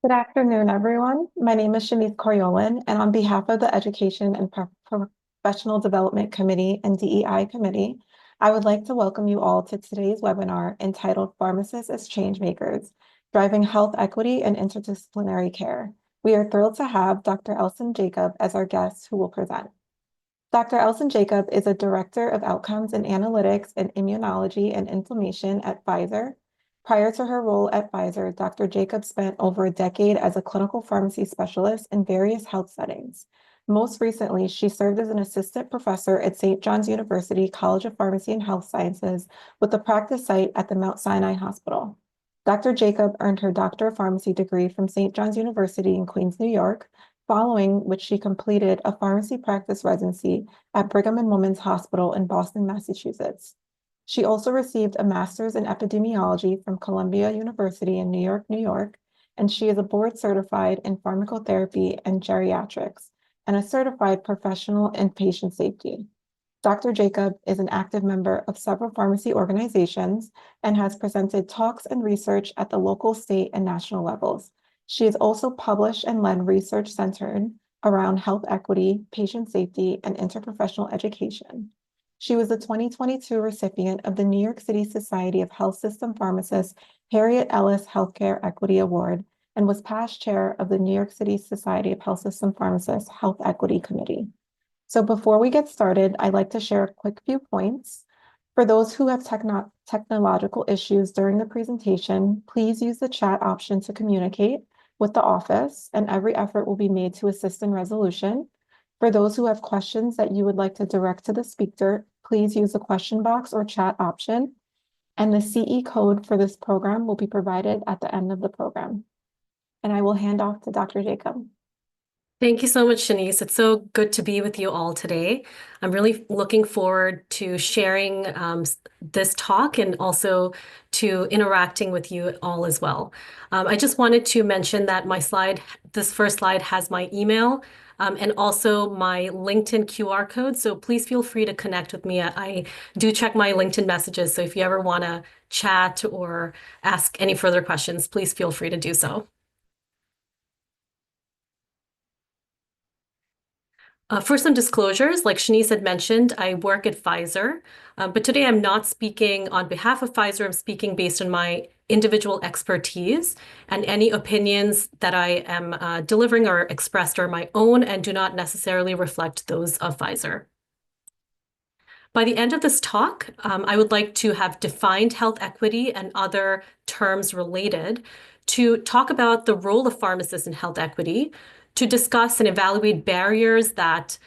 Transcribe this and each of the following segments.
Good afternoon, everyone. My name is Shanice Coriolan, and on behalf of the Education and Professional Development Committee and DEI Committee, I would like to welcome you all to today's webinar entitled Pharmacists as Changemakers, Driving Health Equity and Interdisciplinary Care. We are thrilled to have Dr. Elsen Jacob as our guest who will present. Dr. Elsen Jacob is a Director of Outcomes and Analytics in Immunology and Inflammation at Pfizer. Prior to her role at Pfizer, Dr. Jacob spent over a decade as a clinical pharmacy specialist in various health settings. Most recently, she served as an assistant professor at St. John's University College of Pharmacy and Health Sciences with a practice site at the Mount Sinai Hospital. Dr. Jacob earned her Doctor of Pharmacy degree from St. John's University in Queens, New York, following which she completed a pharmacy practice residency at Brigham and Women's Hospital in Boston, Massachusetts. She also received a master's in epidemiology from Columbia University in New York, New York, and she is a board certified in pharmacotherapy and geriatrics and a certified professional in patient safety. Dr. Jacob is an active member of several pharmacy organizations and has presented talks and research at the local, state, and national levels. She has also published and led research centered around health equity, patient safety, and interprofessional education. She was the 2022 recipient of the New York City Society of Health System Pharmacists Harriet Ellis Healthcare Equity Award and was past chair of the New York City Society of Health System Pharmacists Health Equity Committee. So before we get started, I'd like to share a quick few points. For those who have technological issues during the presentation, please use the chat option to communicate with the office, and every effort will be made to assist in resolution. For those who have questions that you would like to direct to the speaker, please use the question box or chat option, and the CE code for this program will be provided at the end of the program. And I will hand off to Dr. Jacob. Thank you so much, Shanice. It's so good to be with you all today. I'm really looking forward to sharing this talk and also to interacting with you all as well. I just wanted to mention that this first slide has my email and also my LinkedIn QR code. So please feel free to connect with me. I do check my LinkedIn messages. So if you ever want to chat or ask any further questions, please feel free to do so. For some disclosures, like Shanice had mentioned, I work at Pfizer, but today I'm not speaking on behalf of Pfizer. I'm speaking based on my individual expertise, and any opinions that I am delivering or expressed are my own and do not necessarily reflect those of Pfizer. By the end of this talk, I would like to have defined health equity and other terms related, to talk about the role of pharmacists in health equity, to discuss and evaluate barriers that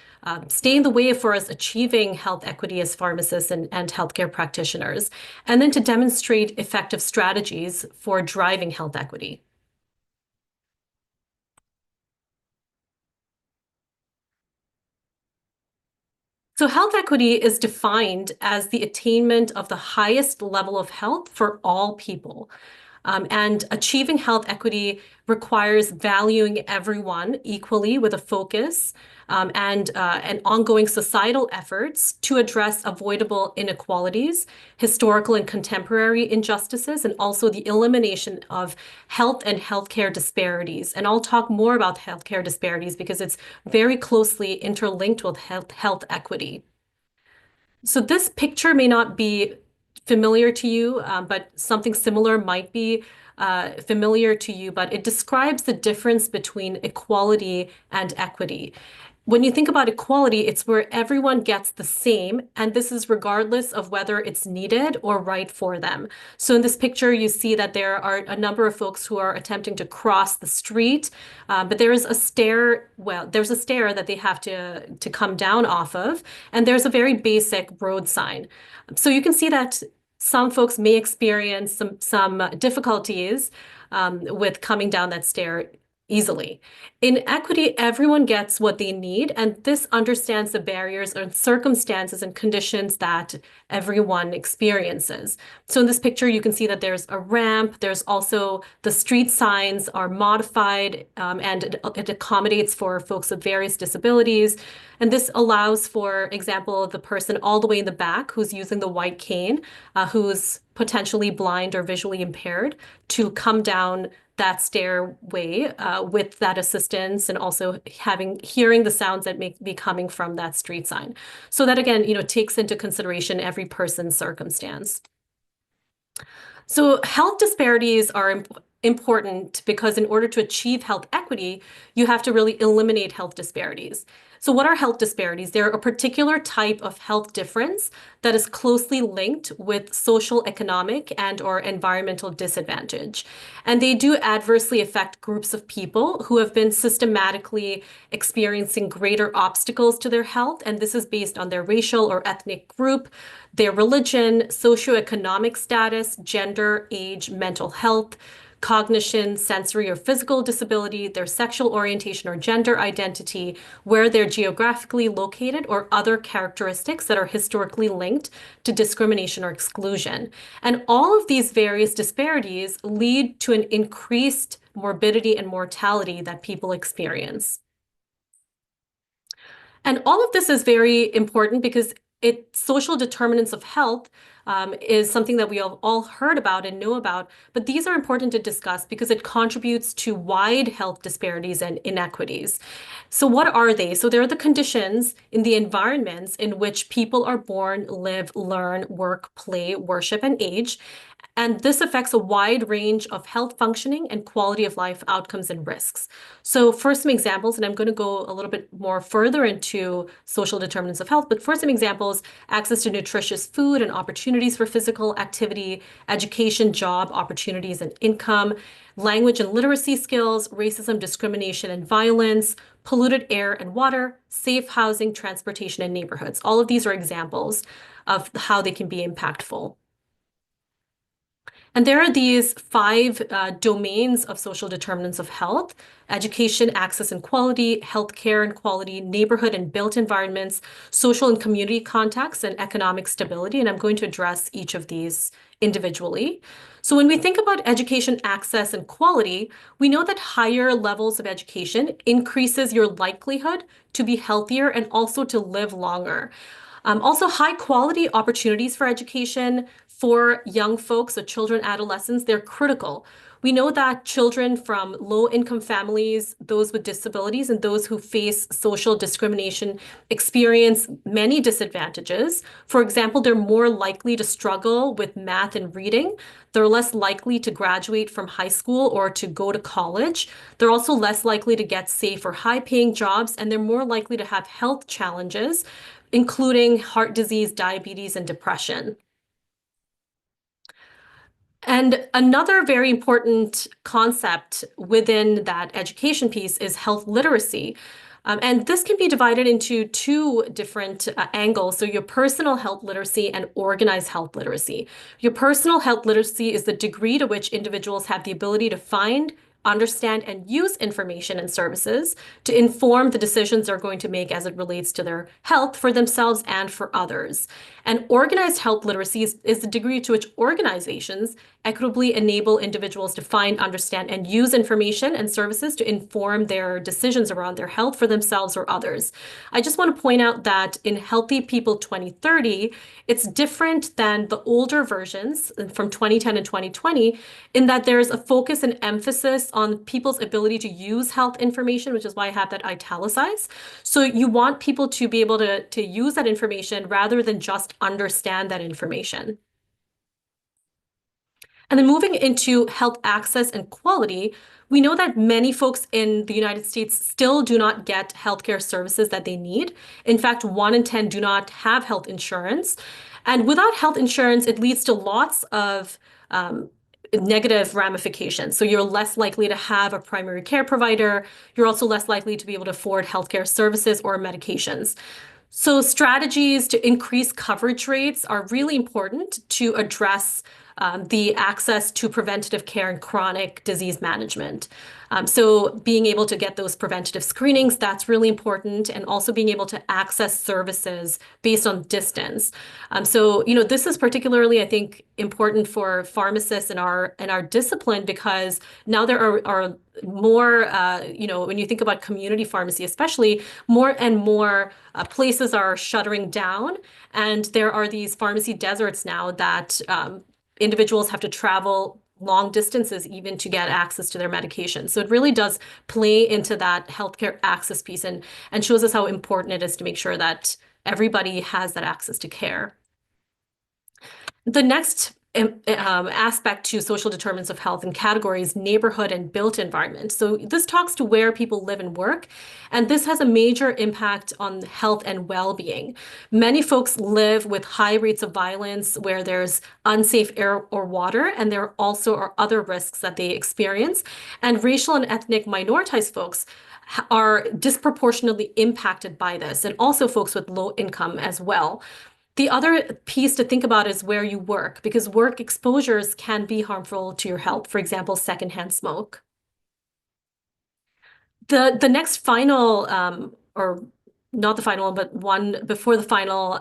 stay in the way for us achieving health equity as pharmacists and healthcare practitioners, and then to demonstrate effective strategies for driving health equity. So health equity is defined as the attainment of the highest level of health for all people. And achieving health equity requires valuing everyone equally with a focus and ongoing societal efforts to address avoidable inequalities, historical and contemporary injustices, and also the elimination of health and healthcare disparities. And I'll talk more about healthcare disparities because it's very closely interlinked with health equity. So this picture may not be familiar to you, but something similar might be familiar to you, but it describes the difference between equality and equity. When you think about equality, it's where everyone gets the same, and this is regardless of whether it's needed or right for them. So in this picture, you see that there are a number of folks who are attempting to cross the street, but there is a stair, there's a stair that they have to come down off of, and there's a very basic road sign. So you can see that some folks may experience some difficulties with coming down that stair easily. In equity, everyone gets what they need, and this understands the barriers and circumstances and conditions that everyone experiences. So in this picture, you can see that there's a ramp. There's also the street signs are modified, and it accommodates for folks with various disabilities. And this allows, for example, the person all the way in the back who's using the white cane, who's potentially blind or visually impaired, to come down that stairway with that assistance, and also hearing the sounds that may be coming from that street sign. So that again, takes into consideration every person's circumstance. So health disparities are important because in order to achieve health equity, you have to really eliminate health disparities. So what are health disparities? They're a particular type of health difference that is closely linked with social, economic, and/or environmental disadvantage. And they do adversely affect groups of people who have been systematically experiencing greater obstacles to their health. And this is based on their racial or ethnic group, their religion, socioeconomic status, gender, age, mental health, cognition, sensory or physical disability, their sexual orientation or gender identity, where they're geographically located, or other characteristics that are historically linked to discrimination or exclusion. And all of these various disparities lead to an increased morbidity and mortality that people experience. And all of this is very important because social determinants of health is something that we have all heard about and know about, but these are important to discuss because it contributes to wide health disparities and inequities. So what are they? So they're the conditions in the environments in which people are born, live, learn, work, play, worship, and age. And this affects a wide range of health functioning and quality of life outcomes and risks. So for some examples, and I'm going to go a little bit more further into social determinants of health, but for some examples, access to nutritious food and opportunities for physical activity, education, job opportunities and income, language and literacy skills, racism, discrimination, and violence, polluted air and water, safe housing, transportation, and neighborhoods. All of these are examples of how they can be impactful. And there are these 5 domains of social determinants of health: education, access and quality, healthcare and quality, neighborhood and built environments, social and community contacts, and economic stability. And I'm going to address each of these individually. So when we think about education, access, and quality, we know that higher levels of education increases your likelihood to be healthier and also to live longer. Also, high quality opportunities for education for young folks, so children, adolescents, they're critical. We know that children from low-income families, those with disabilities, and those who face social discrimination experience many disadvantages. For example, they're more likely to struggle with math and reading. They're less likely to graduate from high school or to go to college. They're also less likely to get safe or high-paying jobs, and they're more likely to have health challenges, including heart disease, diabetes, and depression. And another very important concept within that education piece is health literacy. And this can be divided into 2 different angles. So your personal health literacy and organized health literacy. Your personal health literacy is the degree to which individuals have the ability to find, understand, and use information and services to inform the decisions they're going to make as it relates to their health for themselves and for others. And organized health literacy is the degree to which organizations equitably enable individuals to find, understand, and use information and services to inform their decisions around their health for themselves or others. I just want to point out that in Healthy People 2030, it's different than the older versions from 2010 and 2020 in that there's a focus and emphasis on people's ability to use health information, which is why I have that italicized. So you want people to be able to use that information rather than just understand that information. And then moving into health access and quality, we know that many folks in the United States still do not get healthcare services that they need. In fact, 1 in 10 do not have health insurance. And without health insurance, it leads to lots of negative ramifications. So you're less likely to have a primary care provider. You're also less likely to be able to afford healthcare services or medications. So strategies to increase coverage rates are really important to address the access to preventative care and chronic disease management. So being able to get those preventative screenings, that's really important, and also being able to access services based on distance. So, this is particularly, I think, important for pharmacists in our discipline, because now there are more, when you think about community pharmacy, especially, more and more places are shuttering down, and there are these pharmacy deserts now that individuals have to travel long distances even to get access to their medication. So it really does play into that healthcare access piece and shows us how important it is to make sure that everybody has that access to care. The next aspect to social determinants of health and categories, neighborhood and built environment. So this talks to where people live and work, and this has a major impact on health and well-being. Many folks live with high rates of violence where there's unsafe air or water, and there also are other risks that they experience. And racial and ethnic minoritized folks are disproportionately impacted by this, and also folks with low income as well. The other piece to think about is where you work, because work exposures can be harmful to your health. For example, secondhand smoke. The next final, or not the final one, but one before the final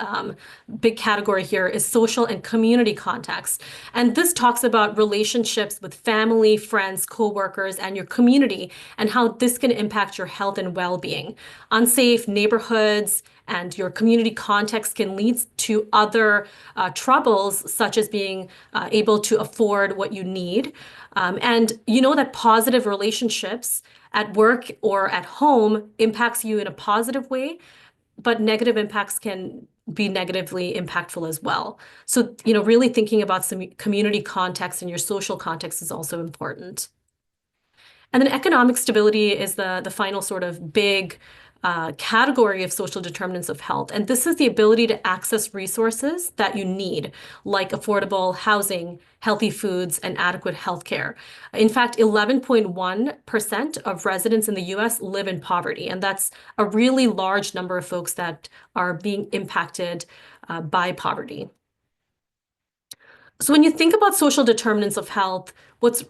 big category here is social and community context. And this talks about relationships with family, friends, coworkers, and your community, and how this can impact your health and well-being. Unsafe neighborhoods and your community context can lead to other troubles, such as being able to afford what you need. And you know that positive relationships at work or at home impacts you in a positive way, but negative impacts can be negatively impactful as well. So, really thinking about some community context and your social context is also important. And then economic stability is the final sort of big category of social determinants of health. And this is the ability to access resources that you need, like affordable housing, healthy foods, and adequate healthcare. In fact, 11.1% of residents in the US live in poverty, and that's a really large number of folks that are being impacted by poverty. So when you think about social determinants of health,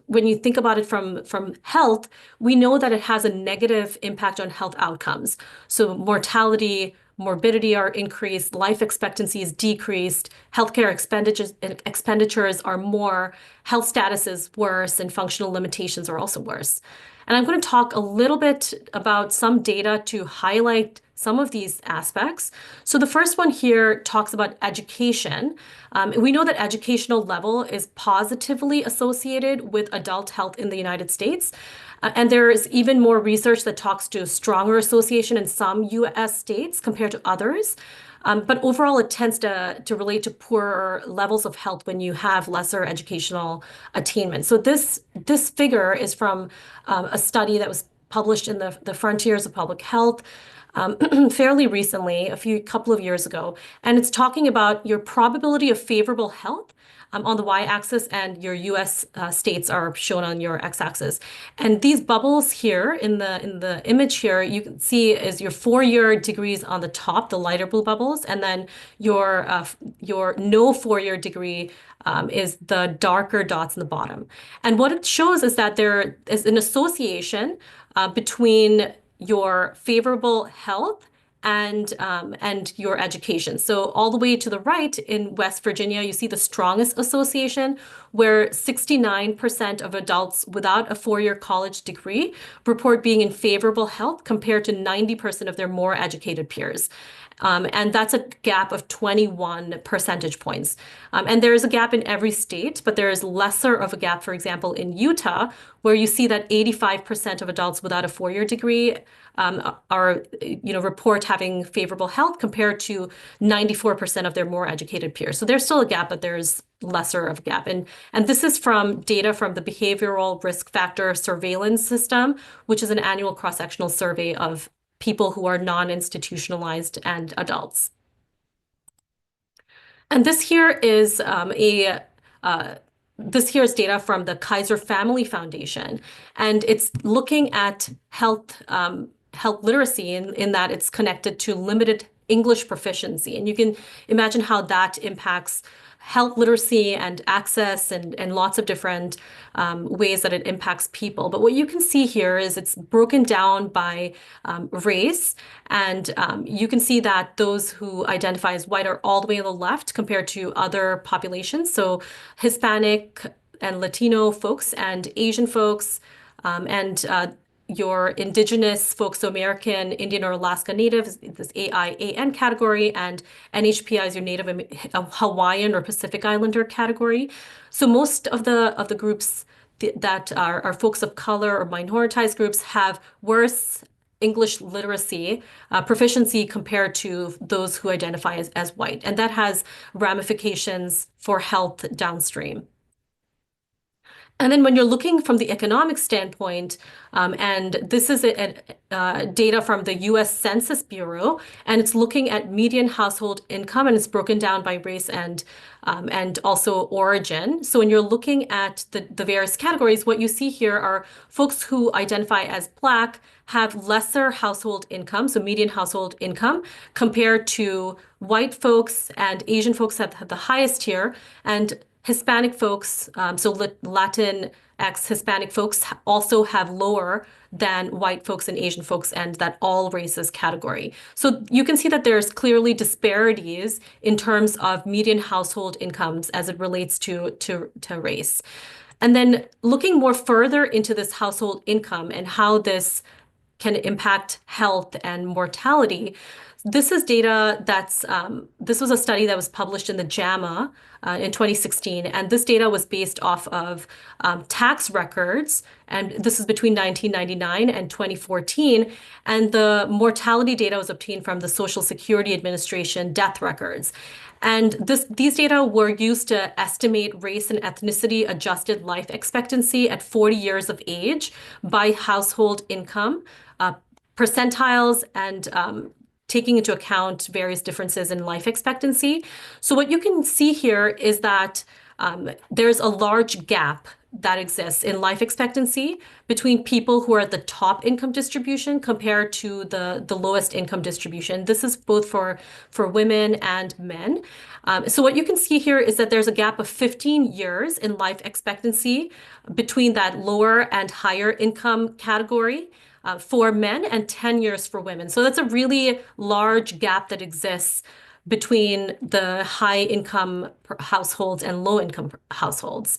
when you think about it from health, we know that it has a negative impact on health outcomes. So mortality, morbidity are increased, life expectancy is decreased, healthcare expenditures are more, health status is worse, and functional limitations are also worse. And I'm going to talk a little bit about some data to highlight some of these aspects. So the first one here talks about education. We know that educational level is positively associated with adult health in the United States. And there is even more research that talks to a stronger association in some US states compared to others. But overall, it tends to relate to poorer levels of health when you have lesser educational attainment. So this figure is from a study that was published in the Frontiers of Public Health fairly recently, couple of years ago. And it's talking about your probability of favorable health on the y-axis, and your US states are shown on your x-axis. And these bubbles here in the image here, you can see is your 4-year degrees on the top, the lighter blue bubbles, and then your no 4-year degree is the darker dots in the bottom. And what it shows is that there is an association between your favorable health and your education. So all the way to the right in West Virginia, you see the strongest association, where 69% of adults without a 4-year college degree report being in favorable health compared to 90% of their more educated peers. And that's a gap of 21 percentage points. And there is a gap in every state, but there is lesser of a gap, for example, in Utah, where you see that 85% of adults without a 4-year degree report having favorable health compared to 94% of their more educated peers. So there's still a gap, but there's lesser of a gap. And this is from data from the Behavioral Risk Factor Surveillance System, which is an annual cross-sectional survey of people who are non-institutionalized and adults. And this here is data from the Kaiser Family Foundation, and it's looking at health literacy in that it's connected to limited English proficiency. And you can imagine how that impacts health literacy and access and lots of different ways that it impacts people. But what you can see here is it's broken down by race. And you can see that those who identify as white are all the way on the left compared to other populations. So Hispanic and Latino folks and Asian folks and your Indigenous folks, so American, Indian, or Alaska Native, this AIAN category, and NHPI is your Native Hawaiian or Pacific Islander category. So most of the groups that are folks of color or minoritized groups have worse English literacy proficiency compared to those who identify as white. And that has ramifications for health downstream. And then when you're looking from the economic standpoint, and this is data from the US Census Bureau, and it's looking at median household income, and it's broken down by race and also origin. So when you're looking at the various categories, what you see here are folks who identify as Black have lesser household income, so median household income, compared to white folks, and Asian folks have the highest here, and Hispanic folks, so Latin X Hispanic folks also have lower than white folks and Asian folks, and that all races category. So you can see that there's clearly disparities in terms of median household incomes as it relates to race. And then looking more further into this household income and how this can impact health and mortality. This is data this was a study that was published in the JAMA in 2016, and this data was based off of tax records, and this is between 1999 and 2014, and the mortality data was obtained from the Social Security Administration death records. And these data were used to estimate race and ethnicity adjusted life expectancy at 40 years of age by household income, percentiles, and taking into account various differences in life expectancy. So what you can see here is that there's a large gap that exists in life expectancy between people who are at the top income distribution compared to the lowest income distribution. This is both for women and men. So what you can see here is that there's a gap of 15 years in life expectancy between that lower and higher income category for men, and 10 years for women. So that's a really large gap that exists between the high income households and low income households.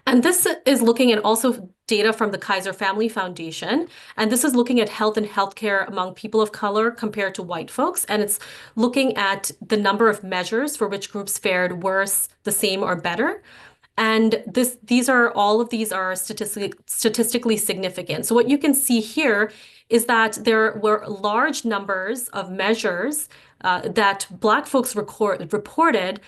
And this is looking at also data from the Kaiser Family Foundation. And this is looking at health and healthcare among people of color compared to white folks. And it's looking at the number of measures for which groups fared worse, the same, or better. And all of these are statistically significant. So what you can see here is that there were large numbers of measures that Black folks reported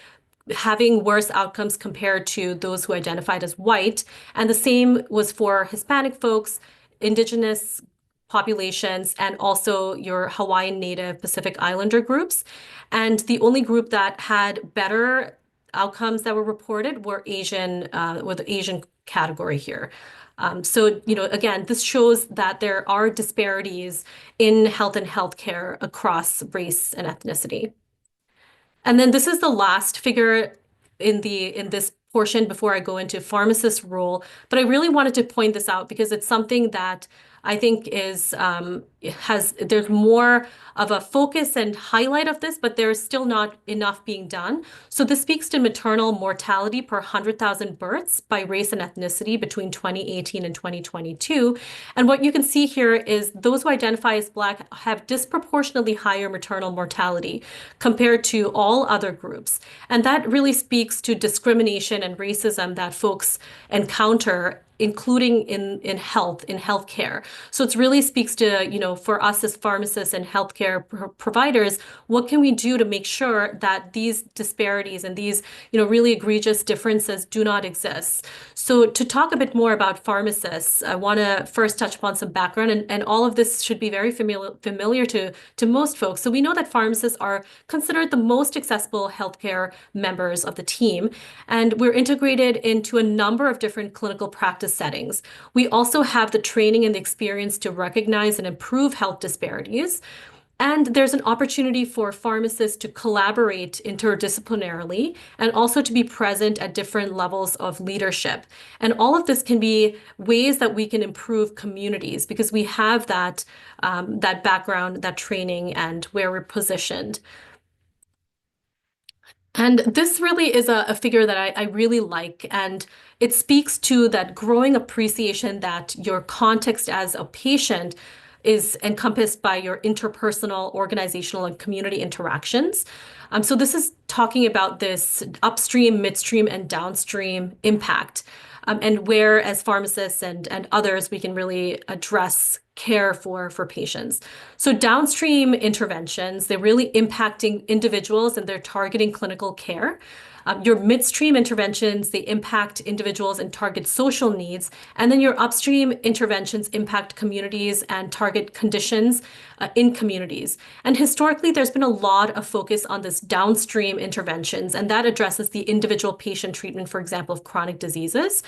having worse outcomes compared to those who identified as white. And the same was for Hispanic folks, Indigenous populations, and also your Hawaiian Native Pacific Islander groups. And the only group that had better outcomes that were reported were with the Asian category here. So, again, this shows that there are disparities in health and healthcare across race and ethnicity. And then this is the last figure in this portion before I go into pharmacist role. But I really wanted to point this out because it's something that I think there's more of a focus and highlight of this, but there's still not enough being done. So this speaks to maternal mortality per 100,000 births by race and ethnicity between 2018 and 2022. And what you can see here is those who identify as Black have disproportionately higher maternal mortality compared to all other groups. And that really speaks to discrimination and racism that folks encounter, including in healthcare. So it really speaks to, for us as pharmacists and healthcare providers, what can we do to make sure that these disparities and these, really egregious differences do not exist? So to talk a bit more about pharmacists, I want to first touch upon some background, and all of this should be very familiar to most folks. So we know that pharmacists are considered the most accessible healthcare members of the team, and we're integrated into a number of different clinical practice settings. We also have the training and the experience to recognize and improve health disparities. And there's an opportunity for pharmacists to collaborate interdisciplinarily and also to be present at different levels of leadership. And all of this can be ways that we can improve communities because we have that background, that training, and where we're positioned. And this really is a figure that I really like. And it speaks to that growing appreciation that your context as a patient is encompassed by your interpersonal, organizational, and community interactions. So this is talking about this upstream, midstream, and downstream impact. And where, as pharmacists and others, we can really address care for patients. So downstream interventions, they're really impacting individuals and they're targeting clinical care. Your midstream interventions, they impact individuals and target social needs. And then your upstream interventions impact communities and target conditions in communities. And historically, there's been a lot of focus on this downstream interventions, and that addresses the individual patient treatment, for example, of chronic diseases.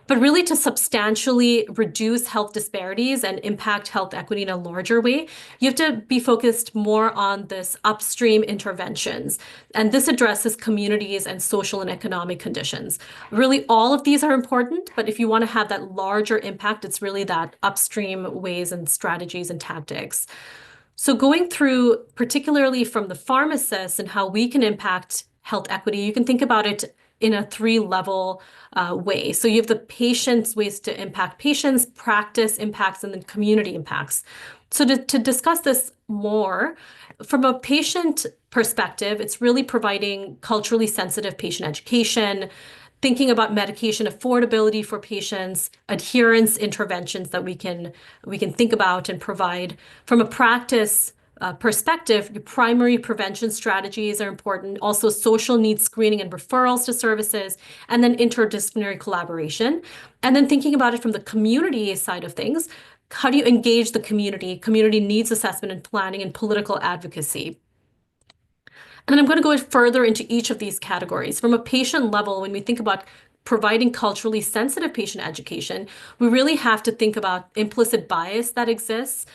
But really, to substantially reduce health disparities and impact health equity in a larger way, you have to be focused more on this upstream interventions. And this addresses communities and social and economic conditions. Really, all of these are important, but if you want to have that larger impact, it's really that upstream ways and strategies and tactics. So going through, particularly from the pharmacist and how we can impact health equity, you can think about it in a three-level way. So you have the patient's ways to impact patients, practice impacts, and then community impacts. So to discuss this more, from a patient perspective, it's really providing culturally sensitive patient education, thinking about medication affordability for patients, adherence interventions that we can think about and provide. From a practice perspective, your primary prevention strategies are important, also social needs screening and referrals to services, and then interdisciplinary collaboration. And then thinking about it from the community side of things, how do you engage the community needs assessment and planning and political advocacy? And then I'm going to go further into each of these categories. From a patient level, when we think about providing culturally sensitive patient education, we really have to think about implicit bias that exists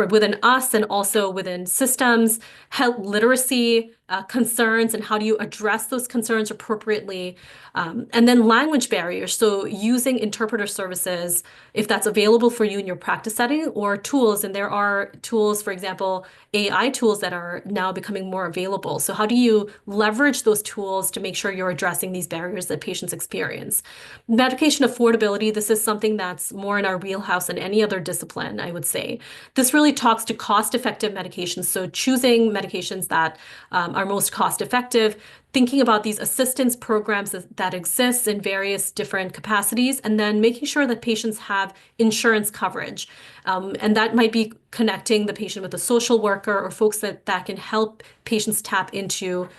within us and also within systems, health literacy concerns, and how do you address those concerns appropriately, and then language barriers. So using interpreter services, if that's available for you in your practice setting, or tools, and there are tools, for example, AI tools that are now becoming more available. So how do you leverage those tools to make sure you're addressing these barriers that patients experience? Medication affordability, this is something that's more in our wheelhouse than any other discipline, I would say. This really talks to cost-effective medications. So choosing medications that are most cost-effective, thinking about these assistance programs that exist in various different capacities, and then making sure that patients have insurance coverage. And that might be connecting the patient with a social worker or folks that can help patients tap into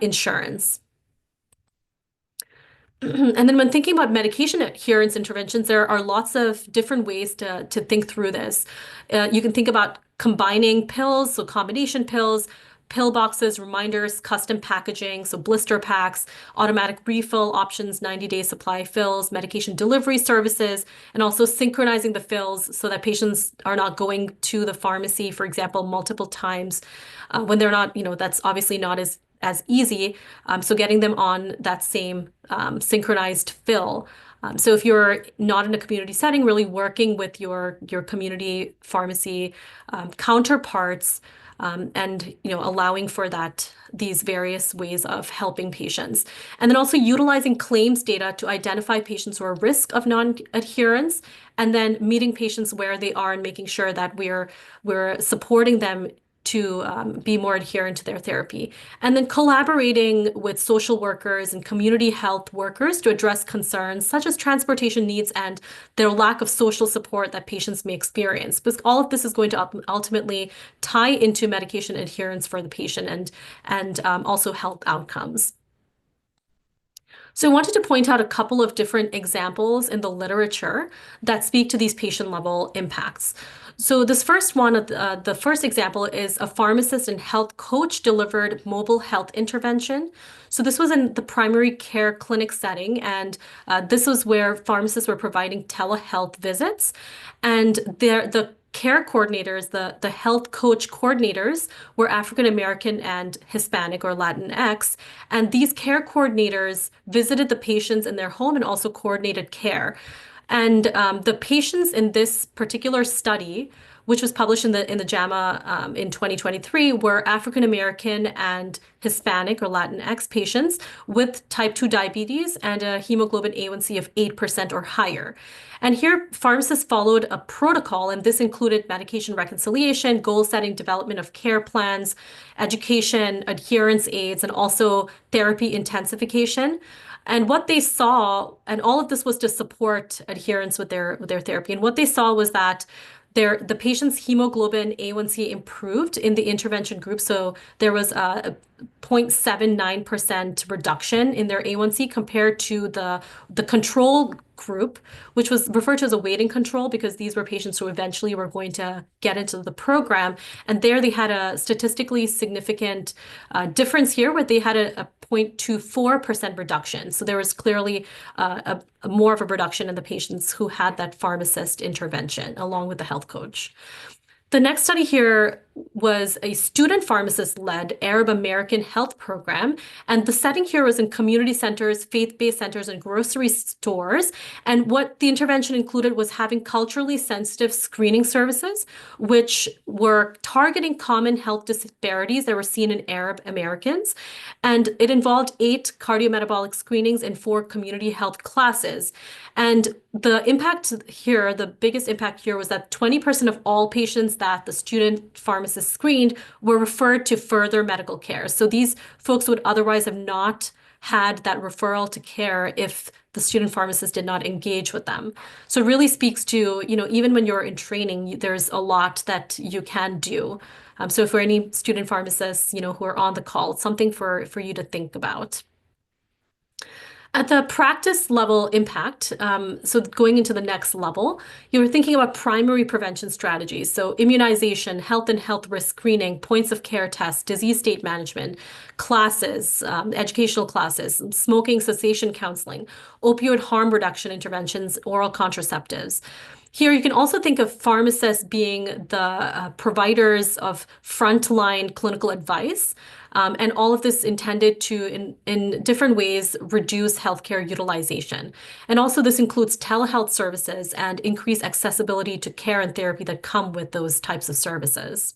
insurance. And then when thinking about medication adherence interventions, there are lots of different ways to think through this. You can think about combining pills, so combination pills, pill boxes, reminders, custom packaging, so blister packs, automatic refill options, 90-day supply fills, medication delivery services, and also synchronizing the fills so that patients are not going to the pharmacy, for example, multiple times when they're not, that's obviously not as easy. So getting them on that same synchronized fill. So if you're not in a community setting, really working with your community pharmacy counterparts, and allowing for these various ways of helping patients. And then also utilizing claims data to identify patients who are at risk of non-adherence, and then meeting patients where they are and making sure that we're supporting them to be more adherent to their therapy. And then collaborating with social workers and community health workers to address concerns such as transportation needs and their lack of social support that patients may experience. Because all of this is going to ultimately tie into medication adherence for the patient and also health outcomes. So I wanted to point out a couple of different examples in the literature that speak to these patient-level impacts. So this first one, the first example is a pharmacist and health coach delivered mobile health intervention. So this was in the primary care clinic setting, and this was where pharmacists were providing telehealth visits. And the care coordinators, the health coach coordinators were African American and Hispanic or Latinx. And these care coordinators visited the patients in their home and also coordinated care. And the patients in this particular study which was published in the JAMA in 2023, were African American and Hispanic or Latinx patients with type 2 diabetes and a hemoglobin A1C of 8% or higher. And here, pharmacists followed a protocol, and this included medication reconciliation, goal setting, development of care plans, education, adherence aids, and also therapy intensification. And what they saw, and all of this was to support adherence with their therapy. And what they saw was that the patient's hemoglobin A1C improved in the intervention group. So there was a 0.79% reduction in their A1C compared to the control group, which was referred to as a waiting control because these were patients who eventually were going to get into the program. And there they had a statistically significant difference here where they had a 0.24% reduction. So there was clearly more of a reduction in the patients who had that pharmacist intervention along with the health coach. The next study here was a student pharmacist-led Arab American health program. And the setting here was in community centers, faith-based centers, and grocery stores. And what the intervention included was having culturally sensitive screening services, which were targeting common health disparities that were seen in Arab Americans. And it involved 8 cardiometabolic screenings in 4 community health classes. And the impact here, the biggest impact here was that 20% of all patients that the student pharmacist screened were referred to further medical care. So these folks would otherwise have not had that referral to care if the student pharmacist did not engage with them. So it really speaks to, even when you're in training, there's a lot that you can do. So for any student pharmacists, who are on the call, it's something for you to think about. At the practice level impact, so going into the next level, you're thinking about primary prevention strategies. So immunization, health and health risk screening, points of care tests, disease state management, classes, educational classes, smoking cessation counseling, opioid harm reduction interventions, oral contraceptives. Here, you can also think of pharmacists being the providers of frontline clinical advice, and all of this intended to, in different ways, reduce healthcare utilization. And also this includes telehealth services and increased accessibility to care and therapy that come with those types of services.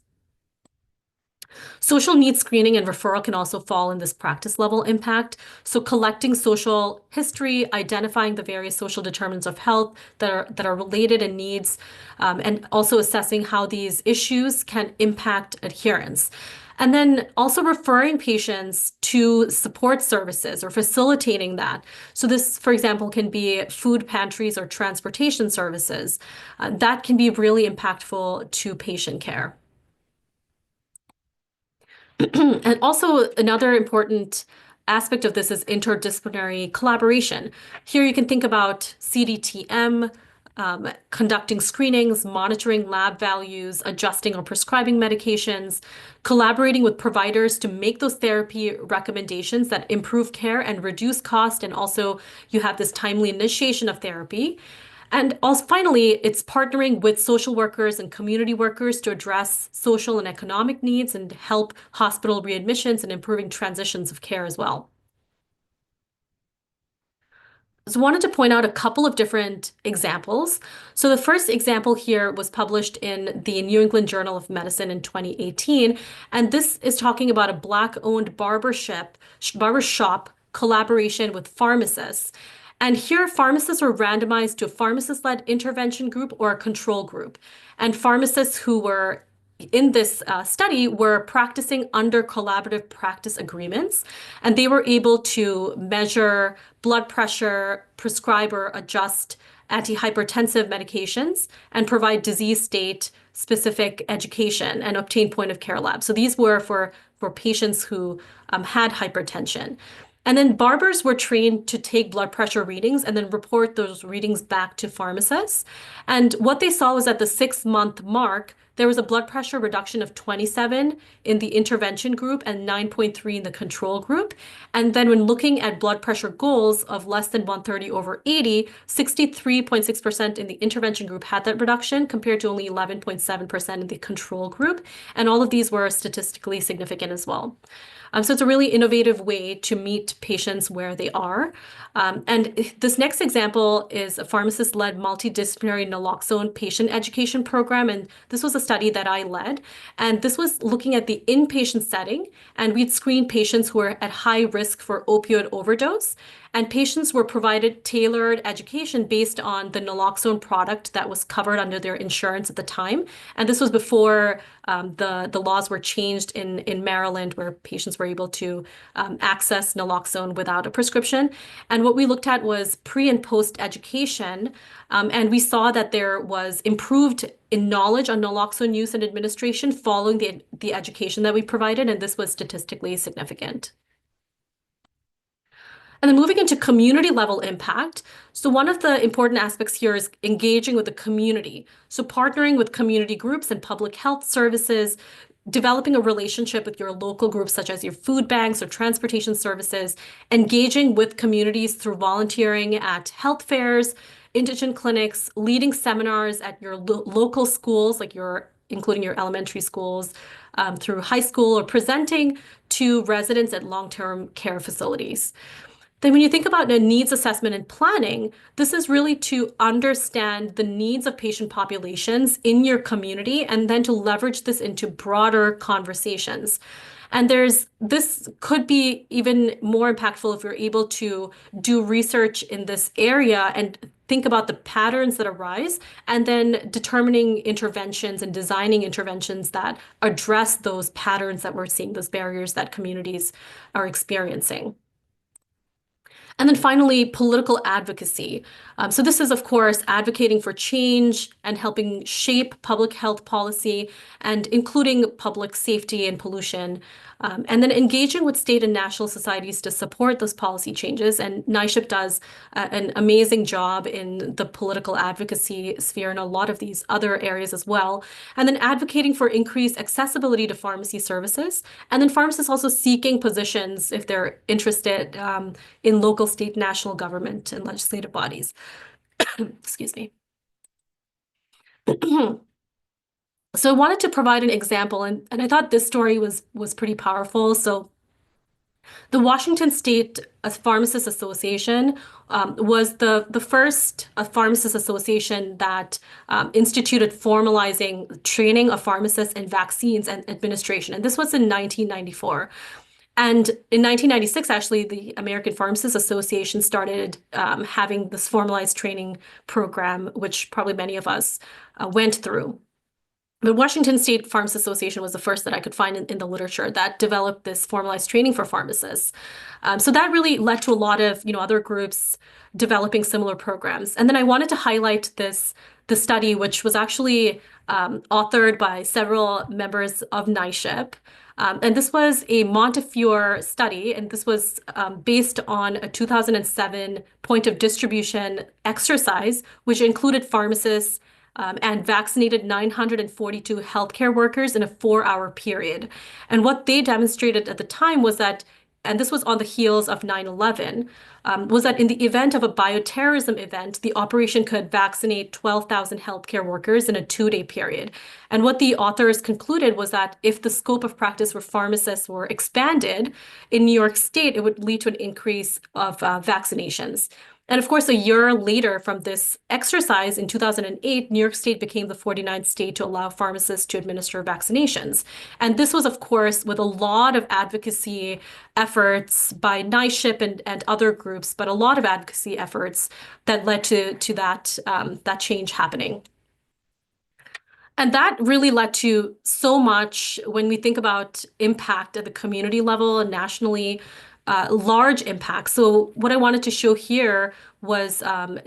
Social needs screening and referral can also fall in this practice level impact. So collecting social history, identifying the various social determinants of health that are related in needs, and also assessing how these issues can impact adherence. And then also referring patients to support services or facilitating that. So this, for example, can be food pantries or transportation services. That can be really impactful to patient care. And also another important aspect of this is interdisciplinary collaboration. Here you can think about CDTM, conducting screenings, monitoring lab values, adjusting or prescribing medications, collaborating with providers to make those therapy recommendations that improve care and reduce cost. And also you have this timely initiation of therapy. And also finally, it's partnering with social workers and community workers to address social and economic needs and help hospital readmissions and improving transitions of care as well. So I wanted to point out a couple of different examples. So the first example here was published in the New England Journal of Medicine in 2018. And this is talking about a Black-owned barbershop collaboration with pharmacists. And here, pharmacists were randomized to a pharmacist-led intervention group or a control group. And pharmacists who were in this study were practicing under collaborative practice agreements, and they were able to measure blood pressure, prescribe or adjust antihypertensive medications, and provide disease state specific education and obtain point of care labs. So these were for patients who had hypertension. And then barbers were trained to take blood pressure readings and then report those readings back to pharmacists. And what they saw was at the 6-month mark, there was a blood pressure reduction of 27 in the intervention group and 9.3 in the control group. And then when looking at blood pressure goals of less than 130/80, 63.6% in the intervention group had that reduction compared to only 11.7% in the control group. And all of these were statistically significant as well. So it's a really innovative way to meet patients where they are. And this next example is a pharmacist-led multidisciplinary naloxone patient education program. And this was a study that I led. And this was looking at the inpatient setting. And we'd screen patients who were at high risk for opioid overdose. And patients were provided tailored education based on the naloxone product that was covered under their insurance at the time. And this was before the laws were changed in Maryland, where patients were able to access naloxone without a prescription. And what we looked at was pre and post education. And we saw that there was improved in knowledge on naloxone use and administration following the education that we provided. And this was statistically significant. And then moving into community level impact. So one of the important aspects here is engaging with the community. So partnering with community groups and public health services, developing a relationship with your local groups, such as your food banks or transportation services, engaging with communities through volunteering at health fairs, indigent clinics, leading seminars at your local schools, like including your elementary schools, through high school, or presenting to residents at long-term care facilities. Then when you think about a needs assessment and planning, this is really to understand the needs of patient populations in your community and then to leverage this into broader conversations. And this could be even more impactful if you're able to do research in this area and think about the patterns that arise and then determining interventions and designing interventions that address those patterns that we're seeing, those barriers that communities are experiencing. And then finally, political advocacy. So this is, of course, advocating for change and helping shape public health policy and including public safety and pollution. And then engaging with state and national societies to support those policy changes. And NYSCHP does an amazing job in the political advocacy sphere and a lot of these other areas as well. And then advocating for increased accessibility to pharmacy services. And then pharmacists also seeking positions if they're interested in local, state, national government and legislative bodies. Excuse me. So I wanted to provide an example, and I thought this story was pretty powerful. So the Washington State Pharmacists Association was the first pharmacist association that instituted formalizing training of pharmacists in vaccines and administration. And this was in 1994. And in 1996, actually, the American Pharmacists Association started having this formalized training program, which probably many of us went through. The Washington State Pharmacists Association was the first that I could find in the literature that developed this formalized training for pharmacists. So that really led to a lot of other groups developing similar programs. And then I wanted to highlight the study, which was actually authored by several members of NYSCHP. And this was a Montefiore study, and this was based on a 2007 point of distribution exercise, which included pharmacists and vaccinated 942 healthcare workers in a 4-hour period. And what they demonstrated at the time was that, and this was on the heels of 9/11, was that in the event of a bioterrorism event, the operation could vaccinate 12,000 healthcare workers in a 2-day period. And what the authors concluded was that if the scope of practice for pharmacists were expanded in New York State, it would lead to an increase of vaccinations. And of course, a year later from this exercise in 2008, New York State became the 49th state to allow pharmacists to administer vaccinations. And this was, of course, with a lot of advocacy efforts by NYSCHP and other groups, but a lot of advocacy efforts that led to that change happening. And that really led to so much when we think about impact at the community level and nationally. Large impact. So what I wanted to show here was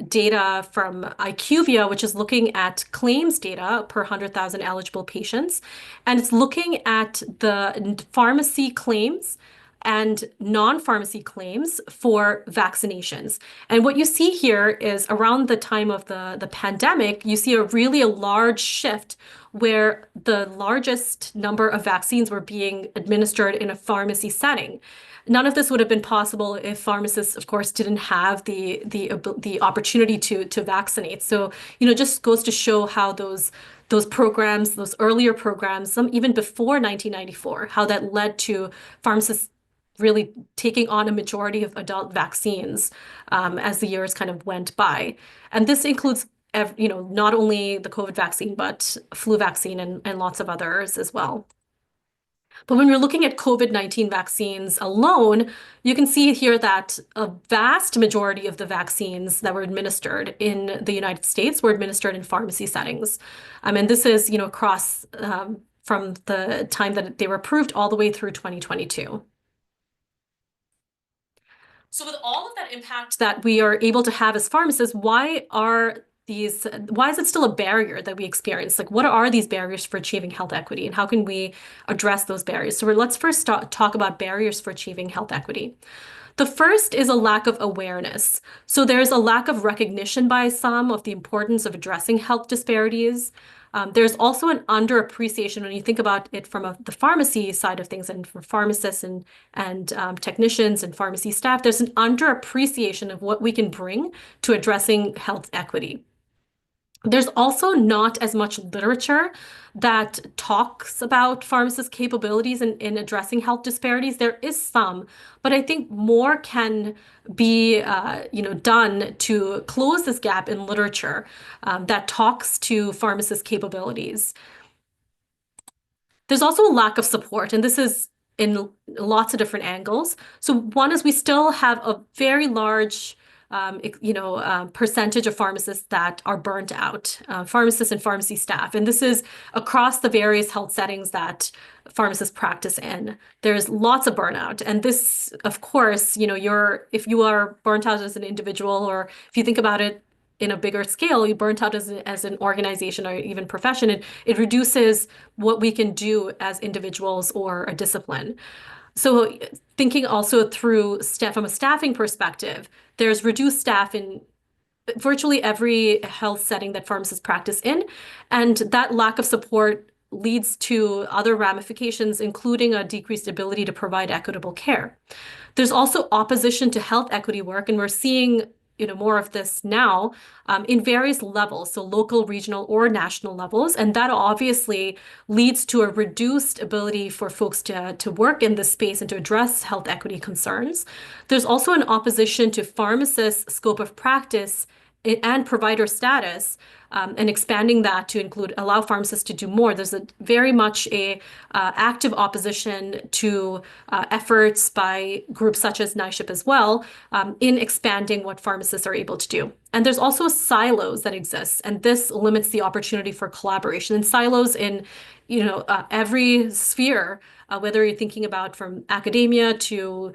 data from IQVIA, which is looking at claims data per 100,000 eligible patients. And it's looking at the pharmacy claims and non-pharmacy claims for vaccinations. And what you see here is around the time of the pandemic, you see a large shift where the largest number of vaccines were being administered in a pharmacy setting. None of this would have been possible if pharmacists, of course, didn't have the opportunity to vaccinate. So, just goes to show how those programs, those earlier programs, some even before 1994, how that led to pharmacists really taking on a majority of adult vaccines as the years kind of went by. And this includes, not only the COVID vaccine, but flu vaccine and lots of others as well. But when we're looking at COVID-19 vaccines alone, you can see here that a vast majority of the vaccines that were administered in the United States were administered in pharmacy settings. And this is, across from the time that they were approved all the way through 2022. So with all of that impact that we are able to have as pharmacists, why is it still a barrier that we experience? Like, what are these barriers for achieving health equity, and how can we address those barriers? So let's first talk about barriers for achieving health equity. The first is a lack of awareness. So there's a lack of recognition by some of the importance of addressing health disparities. There's also an underappreciation when you think about it from the pharmacy side of things, and for pharmacists and technicians and pharmacy staff, there's an underappreciation of what we can bring to addressing health equity. There's also not as much literature that talks about pharmacists' capabilities in addressing health disparities. There is some, but I think more can be done to close this gap in literature that talks to pharmacists' capabilities. There's also a lack of support, and this is in lots of different angles. So one is we still have a very large percentage of pharmacists that are burnt out, pharmacists and pharmacy staff. And this is across the various health settings that pharmacists practice in. There's lots of burnout. And this, of course, if you are burnt out as an individual, or if you think about it in a bigger scale, you burnt out as an organization or even profession, it reduces what we can do as individuals or a discipline. So thinking also from a staffing perspective, there's reduced staff in virtually every health setting that pharmacists practice in, and that lack of support leads to other ramifications, including a decreased ability to provide equitable care. There's also opposition to health equity work, and we're seeing more of this now in various levels, so local, regional, or national levels. And that obviously leads to a reduced ability for folks to work in this space and to address health equity concerns. There's also an opposition to pharmacists' scope of practice and provider status, and expanding that to allow pharmacists to do more. There's very much a active opposition to efforts by groups such as NYSCHP as well in expanding what pharmacists are able to do. And there's also silos that exist, and this limits the opportunity for collaboration. And silos in every sphere, whether you're thinking about from academia to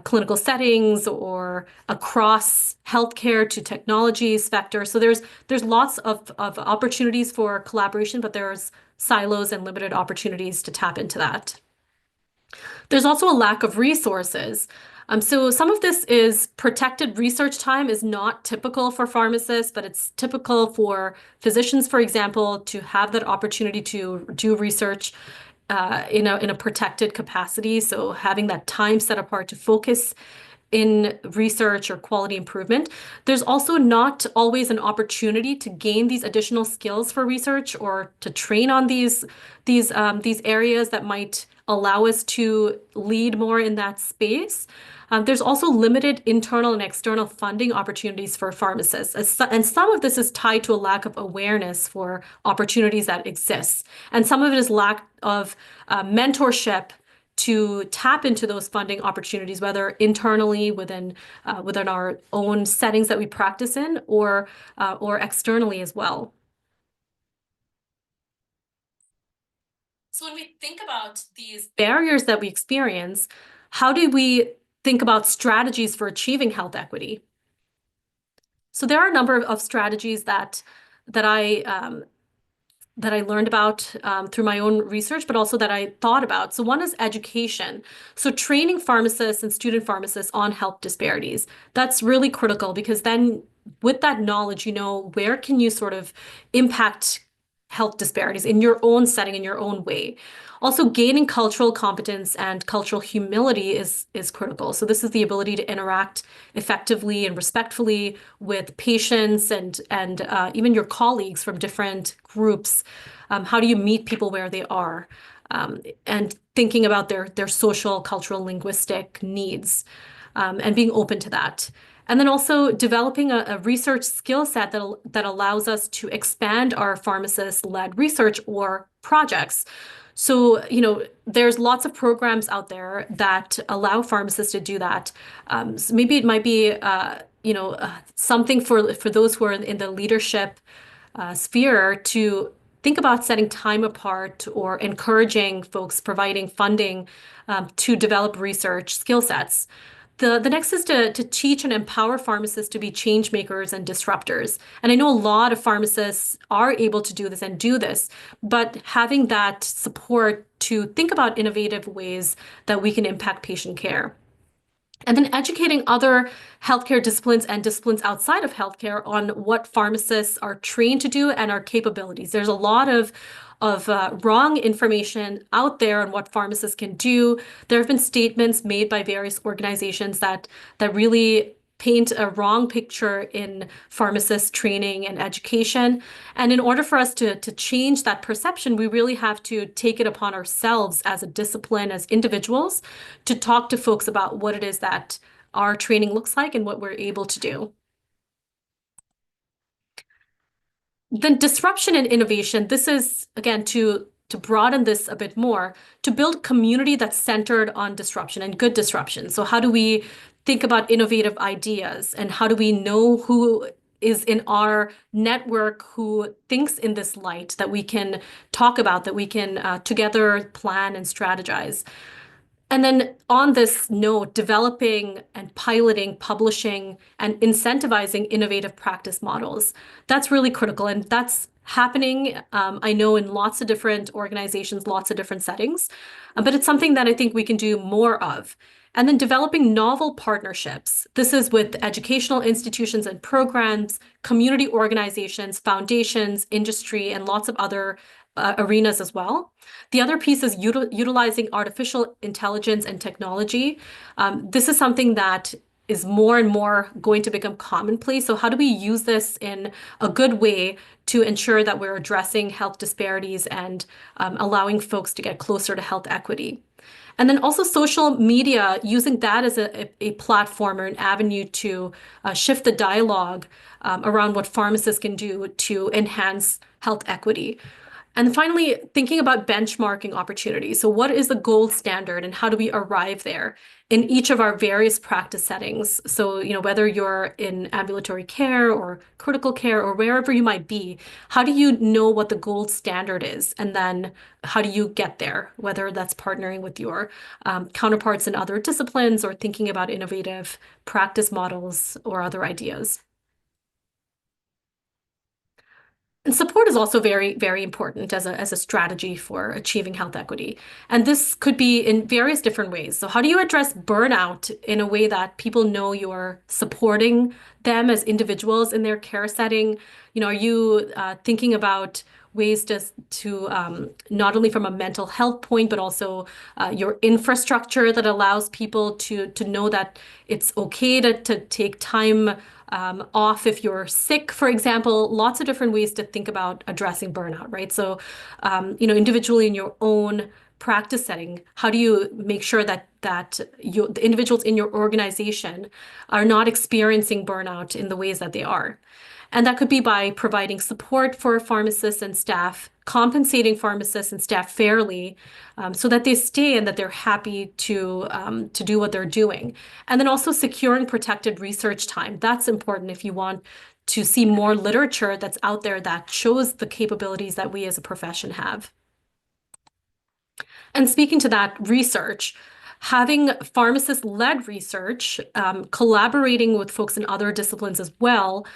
clinical settings or across healthcare to technology sector. So there's lots of opportunities for collaboration, but there's silos and limited opportunities to tap into that. There's also a lack of resources. So some of this is protected research time is not typical for pharmacists, but it's typical for physicians, for example, to have that opportunity to do research in a protected capacity. So having that time set apart to focus in research or quality improvement. There's also not always an opportunity to gain these additional skills for research or to train on these areas that might allow us to lead more in that space. There's also limited internal and external funding opportunities for pharmacists. And some of this is tied to a lack of awareness for opportunities that exist. And some of it is lack of mentorship to tap into those funding opportunities, whether internally within our own settings that we practice in, or externally as well. So when we think about these barriers that we experience, how do we think about strategies for achieving health equity? So there are a number of strategies that I that I learned about through my own research, but also that I thought about. So one is education. So training pharmacists and student pharmacists on health disparities. That's really critical because then with that knowledge, you know, where can you sort of impact health disparities in your own setting, in your own way. Also, gaining cultural competence and cultural humility is critical. So this is the ability to interact effectively and respectfully with patients and even your colleagues from different groups. How do you meet people where they are? And thinking about their social, cultural, linguistic needs, and being open to that. And then also developing a research skill set that allows us to expand our pharmacist-led research or projects. So, you know, there's lots of programs out there that allow pharmacists to do that. So maybe it might be, something for those who are in the leadership sphere to think about setting time apart or encouraging folks, providing funding to develop research skill sets. The next is to teach and empower pharmacists to be change makers and disruptors. And I know a lot of pharmacists are able to do this and do this, but having that support to think about innovative ways that we can impact patient care. And then educating other healthcare disciplines and disciplines outside of healthcare on what pharmacists are trained to do and our capabilities. There's a lot of wrong information out there on what pharmacists can do. There have been statements made by various organizations that really paint a wrong picture in pharmacist training and education. And in order for us to change that perception, we really have to take it upon ourselves as a discipline, as individuals, to talk to folks about what it is that our training looks like and what we're able to do. Then disruption and innovation, this is, again, to broaden this a bit more, to build community that's centered on disruption and good disruption. So how do we think about innovative ideas and how do we know who is in our network who thinks in this light that we can talk about, that we can together plan and strategize. And then on this note, developing and piloting, publishing, and incentivizing innovative practice models. That's really critical. And that's happening, I know, in lots of different organizations, lots of different settings. But it's something that I think we can do more of. And then developing novel partnerships. This is with educational institutions and programs, community organizations, foundations, industry, and lots of other arenas as well. The other piece is utilizing artificial intelligence and technology. This is something that is more and more going to become commonplace. So how do we use this in a good way to ensure that we're addressing health disparities and allowing folks to get closer to health equity? And then also social media, using that as a platform or an avenue to shift the dialogue around what pharmacists can do to enhance health equity. And finally, thinking about benchmarking opportunities. So what is the gold standard and how do we arrive there in each of our various practice settings? So, you know, whether you're in ambulatory care or critical care or wherever you might be, how do you know what the gold standard is? And then how do you get there, whether that's partnering with your counterparts in other disciplines or thinking about innovative practice models or other ideas? And support is also very, very important as a strategy for achieving health equity. And this could be in various different ways. So how do you address burnout in a way that people know you're supporting them as individuals in their care setting? You know, are you thinking about ways to not only from a mental health point, but also your infrastructure that allows people to know that it's okay to take time off if you're sick, for example, lots of different ways to think about addressing burnout, right? So, individually in your own practice setting, how do you make sure that the individuals in your organization are not experiencing burnout in the ways that they are? And that could be by providing support for pharmacists and staff, compensating pharmacists and staff fairly, so that they stay and that they're happy to do what they're doing. And then also securing protected research time. That's important if you want to see more literature that's out there that shows the capabilities that we as a profession have. And speaking to that research, having pharmacist-led research, collaborating with folks in other disciplines as well,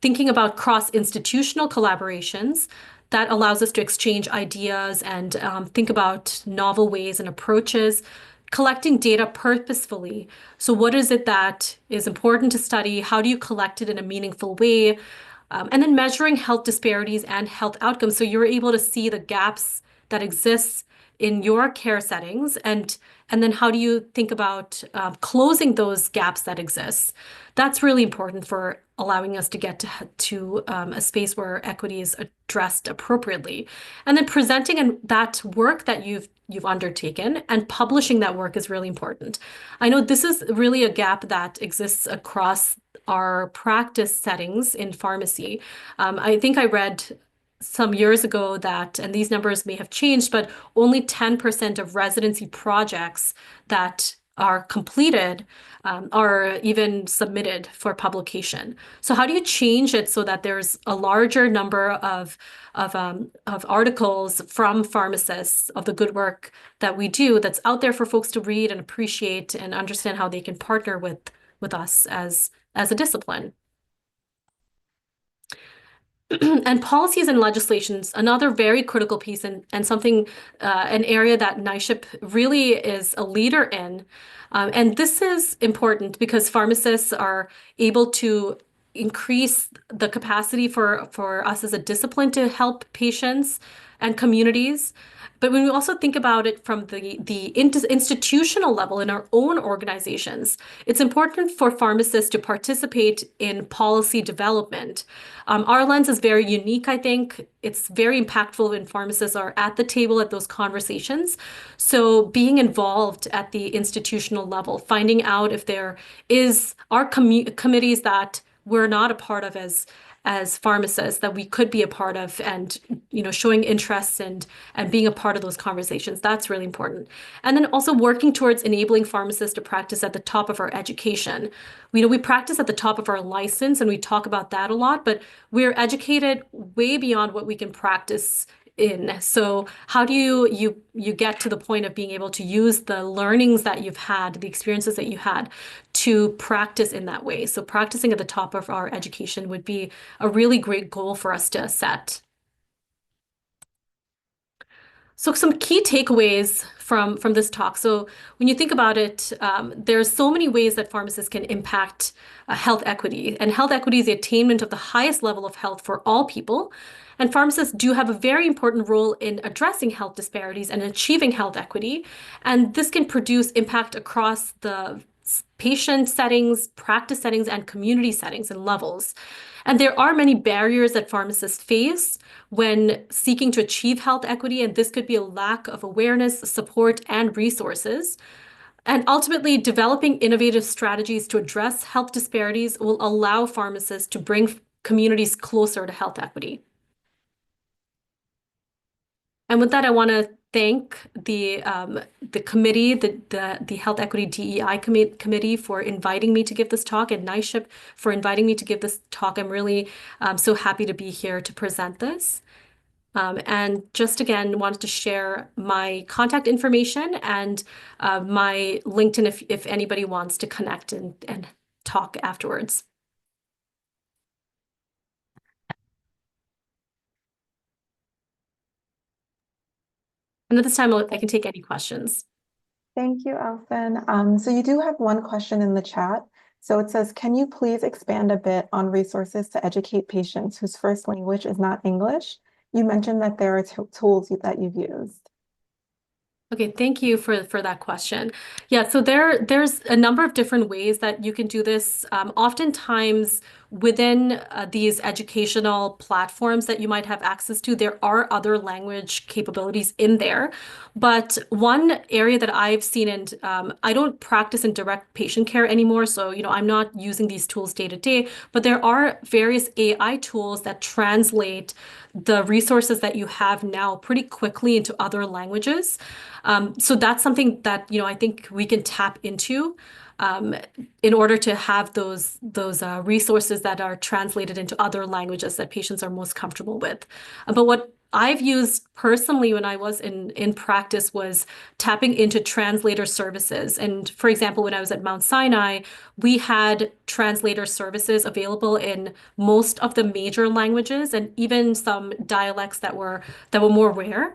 thinking about cross-institutional collaborations, that allows us to exchange ideas and think about novel ways and approaches, collecting data purposefully. So what is it that is important to study? How do you collect it in a meaningful way? And then measuring health disparities and health outcomes. So you're able to see the gaps that exist in your care settings, and then how do you think about closing those gaps that exist? That's really important for allowing us to get to a space where equity is addressed appropriately. And then presenting that work that you've undertaken and publishing that work is really important. I know this is really a gap that exists across our practice settings in pharmacy. I think I read some years ago that, and these numbers may have changed, but only 10% of residency projects that are completed are even submitted for publication. So how do you change it so that there's a larger number of articles from pharmacists of the good work that we do that's out there for folks to read and appreciate and understand how they can partner with us as a discipline? And policies and legislations, another very critical piece and something, an area that NYSCHP really is a leader in. And this is important because pharmacists are able to increase the capacity for us as a discipline to help patients and communities. But when we also think about it from the institutional level in our own organizations, it's important for pharmacists to participate in policy development. Our lens is very unique, I think. It's very impactful when pharmacists are at the table at those conversations. So being involved at the institutional level, finding out if there are committees that we're not a part of as pharmacists that we could be a part of, and showing interest and being a part of those conversations, that's really important. And then also working towards enabling pharmacists to practice at the top of our education. We practice at the top of our license and we talk about that a lot, but we're educated way beyond what we can practice in. So how do you get to the point of being able to use the learnings that you've had, the experiences that you had, to practice in that way? So practicing at the top of our education would be a really great goal for us to set. So some key takeaways from this talk. So when you think about it, there's so many ways that pharmacists can impact health equity. And health equity is the attainment of the highest level of health for all people. And pharmacists do have a very important role in addressing health disparities and achieving health equity. And this can produce impact across the patient settings, practice settings, and community settings and levels. And there are many barriers that pharmacists face when seeking to achieve health equity, and this could be a lack of awareness, support, and resources. And ultimately, developing innovative strategies to address health disparities will allow pharmacists to bring communities closer to health equity. And with that, I want to thank the committee, the Health Equity DEI committee for inviting me to give this talk, and NYSCHP for inviting me to give this talk. I'm really so happy to be here to present this. And just again, wanted to share my contact information and my LinkedIn if anybody wants to connect and talk afterwards. And at this time, I can take any questions. Thank you, Elsen. So you do have one question in the chat. So it says, can you please expand a bit on resources to educate patients whose first language is not English? You mentioned that there are tools that you've used. Okay, thank you for that question. Yeah, so there's a number of different ways that you can do this. Oftentimes within these educational platforms that you might have access to, there are other language capabilities in there. But one area that I've seen, and I don't practice in direct patient care anymore, so I'm not using these tools day to day, but there are various AI tools that translate the resources that you have now pretty quickly into other languages. So that's something that I think we can tap into in order to have those resources that are translated into other languages that patients are most comfortable with. But what I've used personally when I was in practice was tapping into translator services. And for example, when I was at Mount Sinai, we had translator services available in most of the major languages and even some dialects that were more rare.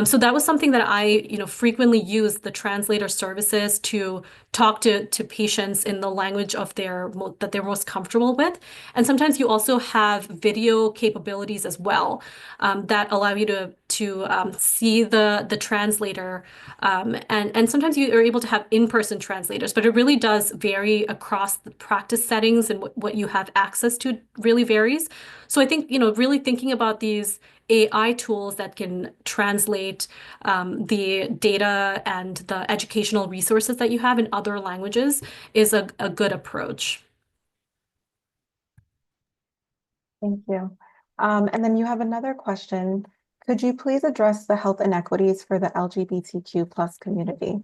So that was something that I, frequently used the translator services to talk to patients in the language of that they're most comfortable with. And sometimes you also have video capabilities as well, that allow you to see the translator, and sometimes you are able to have in-person translators, but it really does vary across the practice settings, and what you have access to really varies. So I think, really thinking about these AI tools that can translate the data and the educational resources that you have in other languages is a good approach. Thank you. And then you have another question. Could you please address the health inequities for the LGBTQ plus community?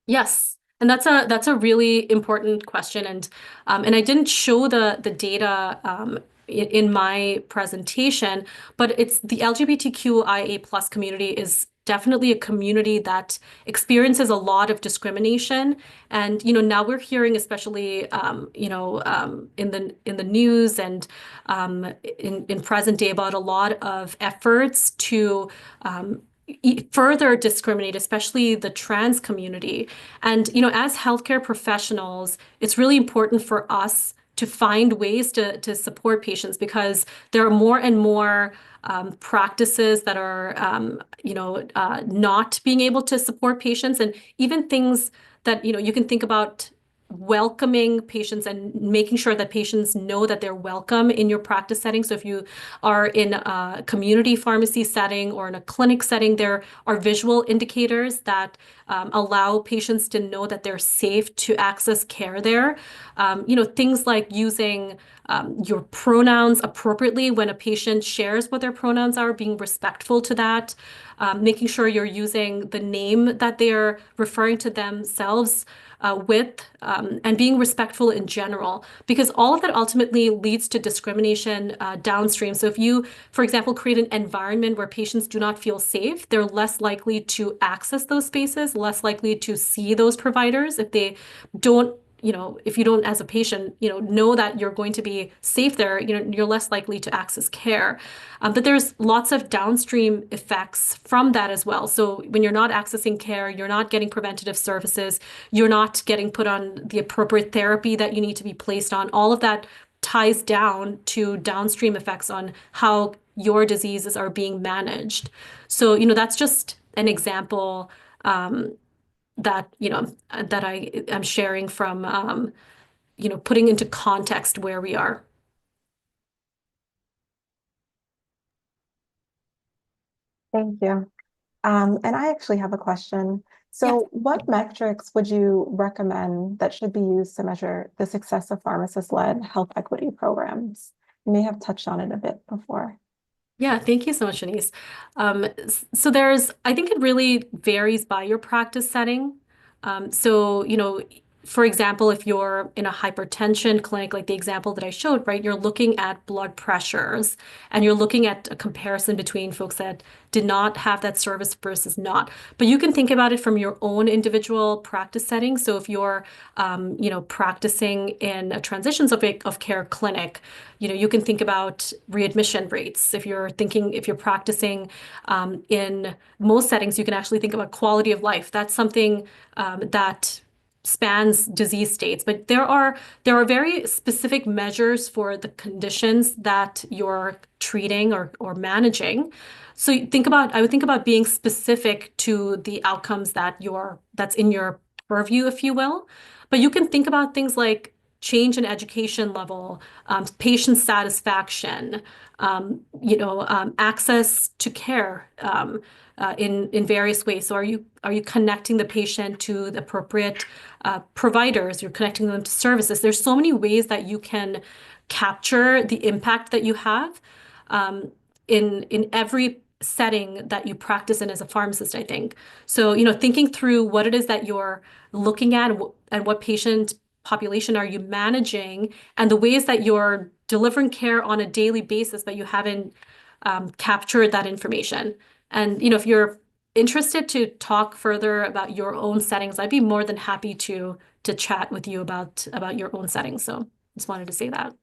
Yes. And that's a really important question. And I didn't show the data in my presentation, but it's the LGBTQIA plus community is definitely a community that experiences a lot of discrimination. And now we're hearing, especially in the news and in present day, about a lot of efforts to further discriminate, especially the trans community. And, as healthcare professionals, it's really important for us to find ways to support patients, because there are more and more practices that are, not being able to support patients, and even things that, you can think about welcoming patients and making sure that patients know that they're welcome in your practice setting. So if you are in a community pharmacy setting or in a clinic setting, there are visual indicators that allow patients to know that they're safe to access care there. Things like using your pronouns appropriately when a patient shares what their pronouns are, being respectful to that, making sure you're using the name that they're referring to themselves with, and being respectful in general, because all of that ultimately leads to discrimination downstream. So if you, for example, create an environment where patients do not feel safe, they're less likely to access those spaces, less likely to see those providers. If they don't, if you don't, as a patient, know that you're going to be safe there, you're less likely to access care. But there's lots of downstream effects from that as well. So when you're not accessing care, you're not getting preventative services, you're not getting put on the appropriate therapy that you need to be placed on. All of that ties down to downstream effects on how your diseases are being managed. So, that's just an example that I am sharing from putting into context where we are. Thank you. And I actually have a question. Yes. So what metrics would you recommend that should be used to measure the success of pharmacist-led health equity programs? You may have touched on it a bit before. Yeah, thank you so much, Shanice. So I think it really varies by your practice setting. So, for example, if you're in a hypertension clinic, like the example that I showed, right, you're looking at blood pressures and you're looking at a comparison between folks that did not have that service versus not. But you can think about it from your own individual practice setting. So if you're, practicing in a transitions of care clinic, you can think about readmission rates. If you're practicing in most settings, you can actually think about quality of life. That's something that spans disease states, but there are very specific measures for the conditions that you're treating or managing. So I would think about being specific to the outcomes that's in your purview, if you will. But you can think about things like change in education level, patient satisfaction, access to care, in various ways. So are you connecting the patient to the appropriate providers? You're connecting them to services. There's so many ways that you can capture the impact that you have in every setting that you practice in as a pharmacist, I think. So, thinking through what it is that you're looking at, and what patient population are you managing, and the ways that you're delivering care on a daily basis, but you haven't captured that information. And if you're interested to talk further about your own settings, I'd be more than happy to chat with you about your own settings. So just wanted to say that.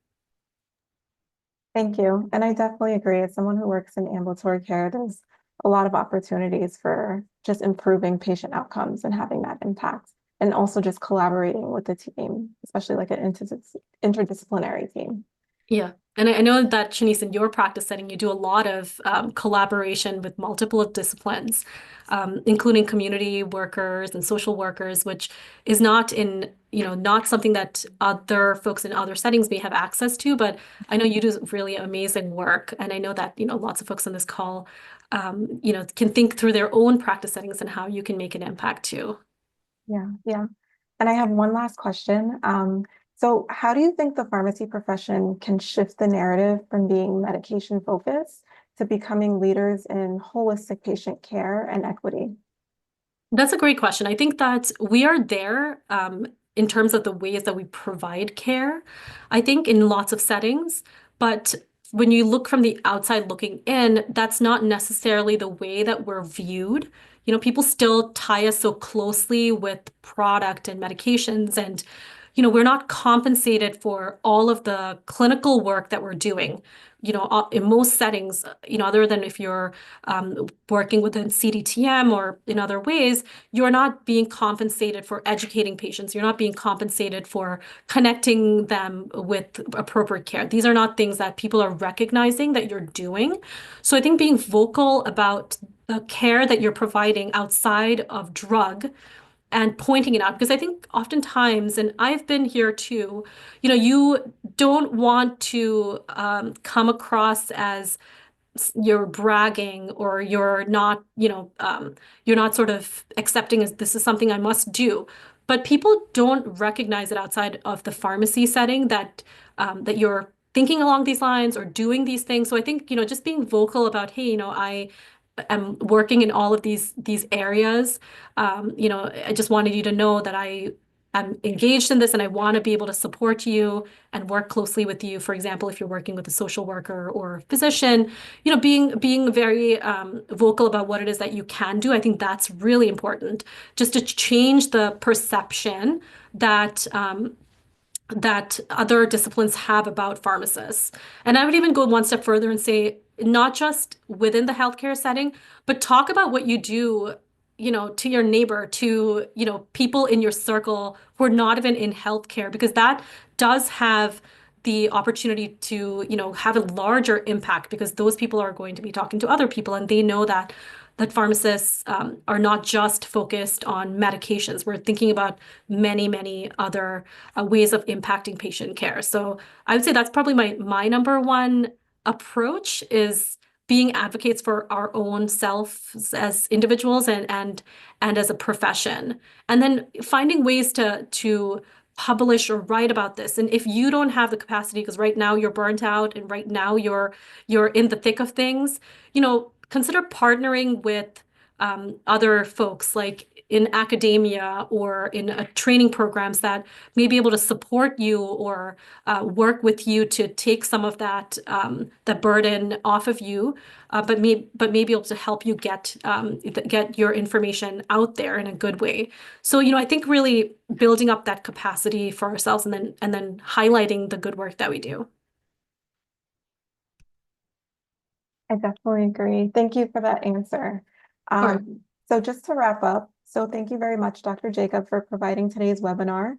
Thank you. And I definitely agree. As someone who works in ambulatory care, there's a lot of opportunities for just improving patient outcomes and having that impact. And also just collaborating with the team, especially like an interdisciplinary team. Yeah. And I know that, Shanice, in your practice setting, you do a lot of collaboration with multiple disciplines, including community workers and social workers, which is not something that other folks in other settings may have access to, but I know you do really amazing work. And I know that, lots of folks on this call, can think through their own practice settings and how you can make an impact too. Yeah, yeah. And I have one last question. So how do you think the pharmacy profession can shift the narrative from being medication focused to becoming leaders in holistic patient care and equity? That's a great question. I think that we are there in terms of the ways that we provide care, I think in lots of settings. But when you look from the outside looking in, that's not necessarily the way that we're viewed. People still tie us so closely with product and medications, and we're not compensated for all of the clinical work that we're doing. In most settings, other than if you're working within CDTM or in other ways, you're not being compensated for educating patients. You're not being compensated for connecting them with appropriate care. These are not things that people are recognizing that you're doing. So I think being vocal about the care that you're providing outside of drug and pointing it out, because I think oftentimes, and I've been here too, you don't want to come across as you're bragging, or you're not sort of accepting as this is something I must do. But people don't recognize it outside of the pharmacy setting that you're thinking along these lines or doing these things. So I think, just being vocal about, hey, I am working in all of these areas. I just wanted you to know that I am engaged in this and I want to be able to support you and work closely with you. For example, if you're working with a social worker or physician, being very vocal about what it is that you can do. I think that's really important, just to change the perception that other disciplines have about pharmacists. And I would even go one step further and say, not just within the healthcare setting, but talk about what you do, to your neighbor, to, people in your circle who are not even in healthcare, because that does have the opportunity to, have a larger impact, because those people are going to be talking to other people and they know that pharmacists are not just focused on medications. We're thinking about many, many other ways of impacting patient care. So I would say that's probably my number one approach, is being advocates for our own selves as individuals and as a profession. And then finding ways to publish or write about this. And if you don't have the capacity, because right now you're burnt out and right now you're in the thick of things, consider partnering with other folks like in academia or in training programs that may be able to support you or work with you to take some of the burden off of you, but may be able to help you get your information out there in a good way. So, I think really building up that capacity for ourselves and then highlighting the good work that we do. I definitely agree. Thank you for that answer. Sure. So just to wrap up, so thank you very much, Dr. Jacob, for providing today's webinar.